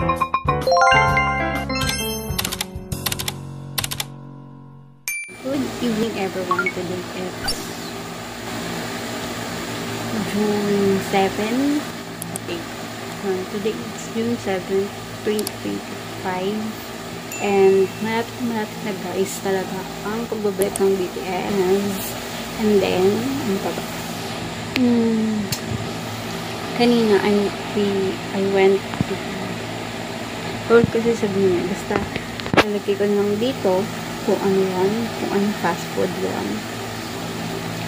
Good evening everyone. Today it's June 7. Okay. Today it's June 7, 2025. And malapit na guys talaga ang pagbabalik ng BTS. And then, ano pa ba? Kanina I went to or kasi sabihin niya, basta lalagay ko lang dito kung ano yan, kung ano fast food yan.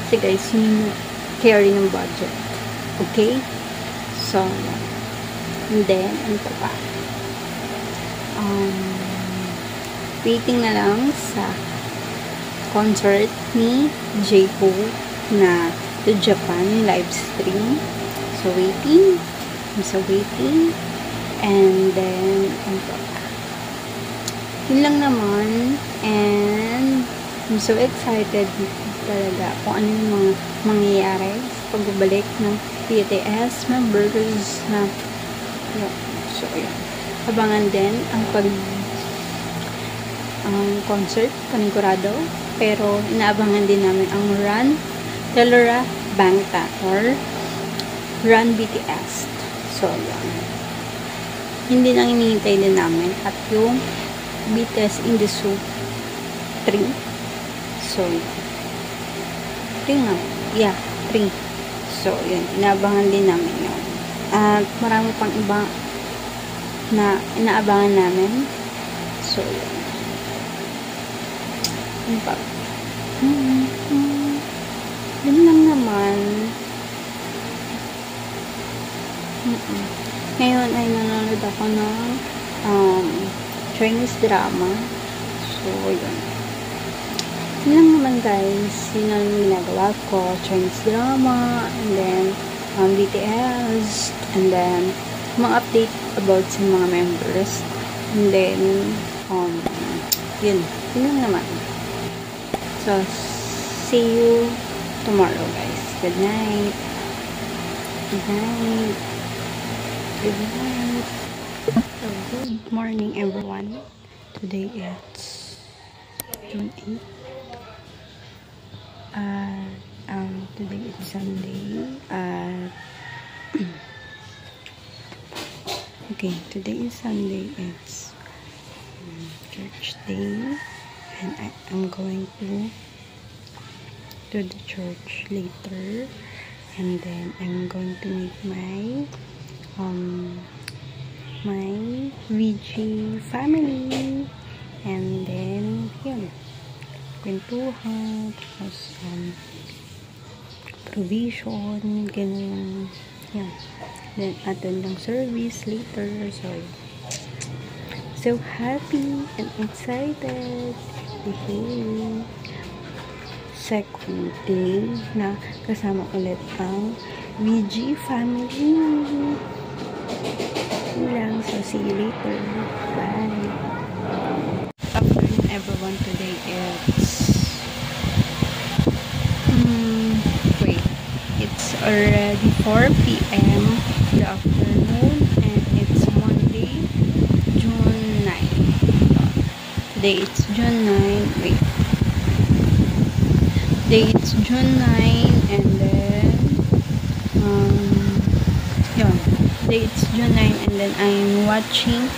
Kasi guys, yun yung carry ng budget. Okay? So, yan. And then, ano pa ba? Waiting na lang sa concert ni J-Hope na to Japan live stream. So, waiting. I'm so waiting. And then, ano pa ba? Yun lang naman. And I'm so excited talaga kung ano yung mga mangyayari sa pagbabalik ng BTS members na so yun. Abangan din ang concert panigurado, pero inaabangan din namin ang Run Telora Bangtan or Run BTS. So yun. Hindi lang hinihintay din namin at yung BTS in the Soup 3. So, 3 na. Yeah, 3. So, yun. Inaabangan din namin yun. At marami pang iba na inaabangan namin. So, yun. Yun pa. Yun lang naman. Ngayon ay nanonood ako ng Chinese drama. So, yun. Yun lang naman guys. Yun ang ginagawa ko. Chinese drama. And then, BTS. And then, mga update about sa mga members. And then, yun. Yun lang naman. So, see you tomorrow guys. Good night. Good night. Good night. So, good morning everyone. Today it's June 8. Today is Sunday. Okay, today is Sunday. It's church day, and I'm going to the church later, and then I'm going to meet my VG family, and then yun, kwentuhan, tapos provision, ganun, yan. Then attend ng service later. So happy and excited to hear second day na kasama ulit ang VG family. Lang. So, see you later. Bye. Afternoon, everyone. Today it's already 4 p.m. in the afternoon, and it's Monday, June 9. Today it's June 9. Today it's June 9, and then yun. Today it's June 9, and then I'm watching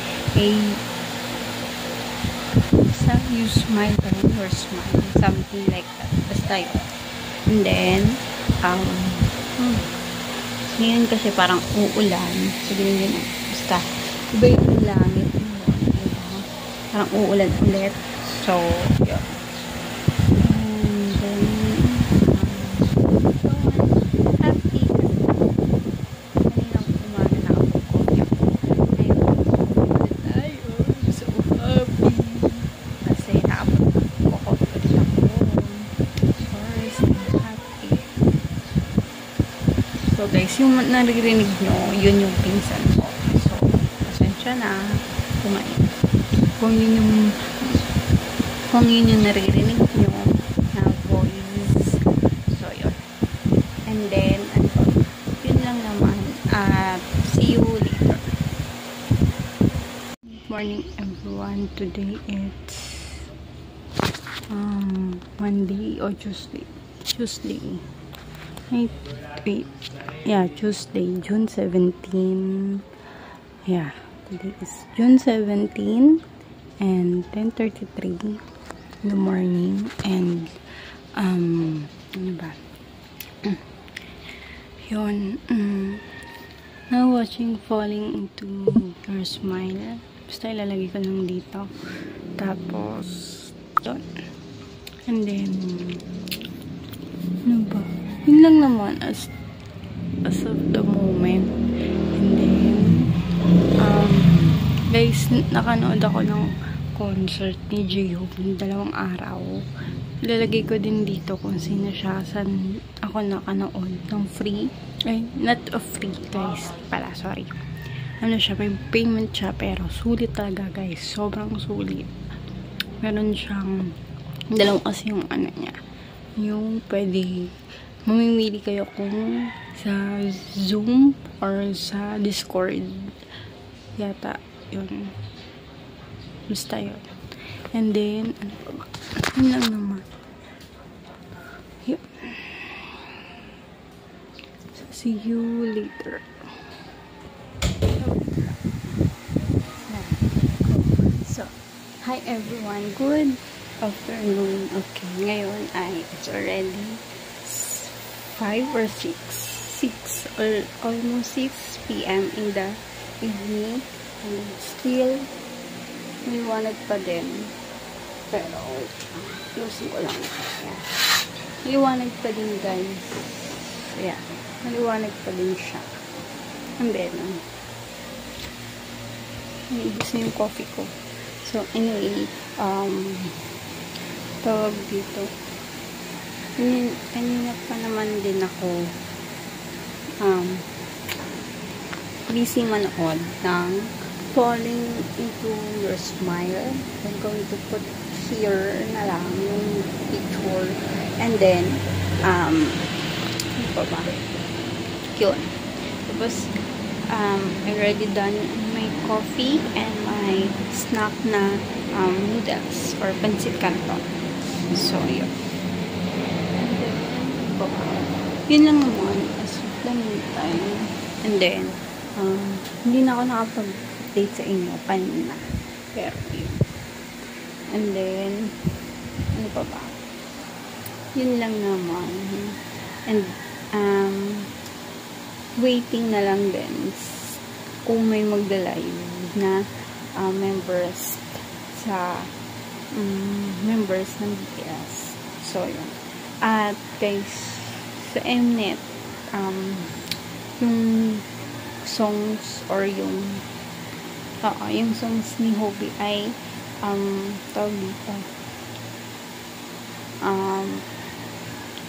You Smile or Smile, something like that. Basta yun. And then, ngayon kasi parang uulan. Sabihin din, basta, iba yung langit. Parang uulan ulit. So, yun. And then, happy. Kaninang umaga na ako ko. Ngayon, ulit tayo. So, happy. Kasi naabot ko ulit ako. Sorry, so happy. So, guys, yung naririnig nyo, yun yung pinsan ko. So, pasensya na. Kung yun yung naririnig nyo na voice. So, yun. And then, yun lang naman. See you later. Morning everyone. Today it's Monday or Tuesday. Wait. Yeah, Tuesday, June 17. Yeah, today is June 17 and 10:33 in the morning. And ano ba? Yun, now watching Falling Into Your Smile. Basta ilalagay ko lang dito. Tapos, yun. And then, ano ba? Yun lang naman as of the moment. And then, guys, nakanood ako ng concert ni J-Hope ng 2 araw. Ilalagay ko din dito kung sino siya, saan ako nakanood ng free. Ay, not of free guys pala, sorry. Ano siya, may payment siya, pero sulit talaga guys, sobrang sulit. Meron siyang dalawang kasi yung ano niya, yung pwede mamimili kayo kung sa Zoom or sa Discord yata, yun, basta yun. And then ano pa ba, yun lang naman. Yun. So, see you later. So, hi everyone, good afternoon. Okay, ngayon ay it's already 5 or 6 or almost 6 p.m. in the evening, and still maliwanag pa din, pero closing ko lang. Yeah. Maliwanag pa din guys. Yeah, maliwanag pa din siya. And then naibis na yung coffee ko. So anyway, tawag dito, kanina pa naman din ako busy manood ng Falling Into Your Smile. I'm going to put here na lang yung picture, and then ano pa ba, yun. Tapos I already done my coffee and my snack na noodles or pancit canton. So yun. Yun lang naman as of the meantime. And then hindi na ako nakapag-update sa inyo kanina, pero yun. And then ano pa ba, yun lang naman. And waiting na lang din kung may magda-live na members sa members ng BTS. So yun. At guys, sa Mnet, yung songs or yung songs ni Hobi ay tawag dito,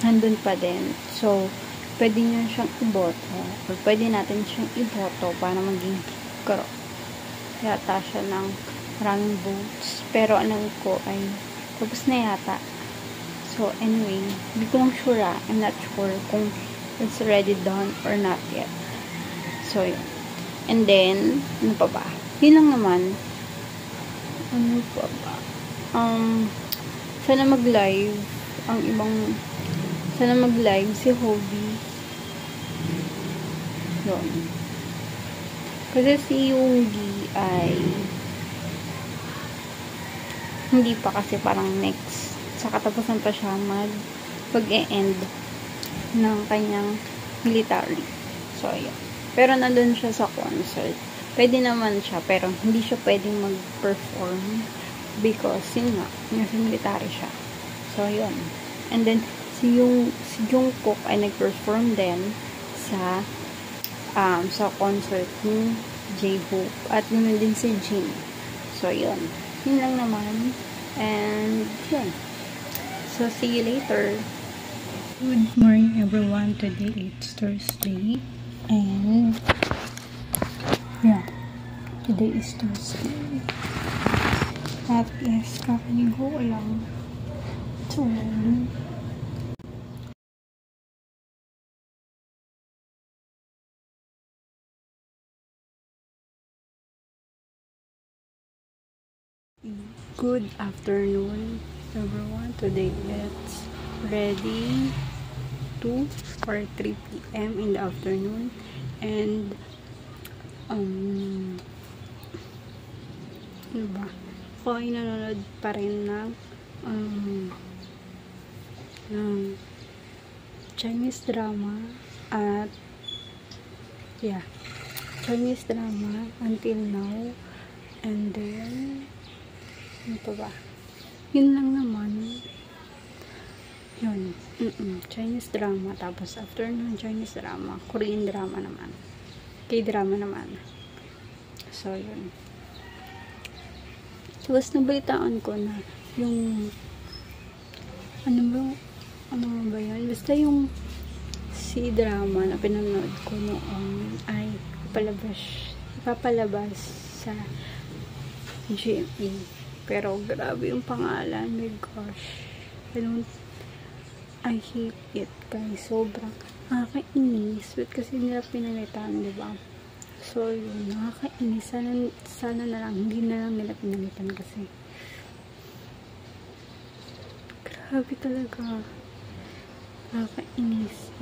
nandun pa din. So pwede nyo siyang iboto, or pwede natin siyang iboto para maging yata siya ng maraming votes. Pero alam ko ay tapos na yata. So anyway, hindi ko lang sure. I'm not sure kung it's already done or not yet. So yun. And then ano pa ba, yun lang naman. Ano pa ba, sana mag-live ang ibang, sana mag-live si Hobi. Yun. Kasi si Yoongi ay hindi pa, kasi parang next sa katapusan pa siya mag-e-end ng kanyang military. So yun. Pero nandun siya sa concert. Pwede naman siya, pero hindi siya pwedeng mag-perform because yun nga, nasa military siya. So yun. And then si Jungkook ay nag-perform din sa concert ni J-Hope, at naman din si Jin. So yun. Yun lang naman. And yun. So see you later. Good morning everyone. Today it's Thursday. And yeah, today is Thursday. At yes, kakaligo lang. So Good afternoon, everyone. Today it's already 2 or 3 p.m. in the afternoon, and ano ba? Ako ay nanonood pa rin ng Chinese drama at Chinese drama until now, and then ano pa ba? Yun lang naman. Yun. Chinese drama. Tapos after nun, Chinese drama. Korean drama naman. K-drama naman. So, yun. Tapos nabalitaan ko na yung ano ba yun? Basta yung C-drama na pinanood ko noon ay ipapalabas sa GMA. Pero grabe yung pangalan. My gosh. I hate it, guys. Sobrang nakakainis. But kasi nila pinalitan, diba? So, yun. Nakakainis. Sana na lang. Hindi na lang nila pinalitan kasi. Grabe talaga. Nakakainis.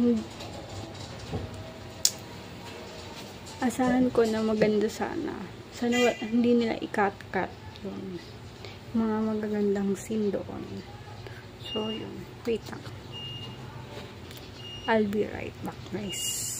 Asahan ko na maganda sana. Sana hindi nila i-cut yung mga magagandang scene doon. So, yun. Wait lang. I'll be right back, guys.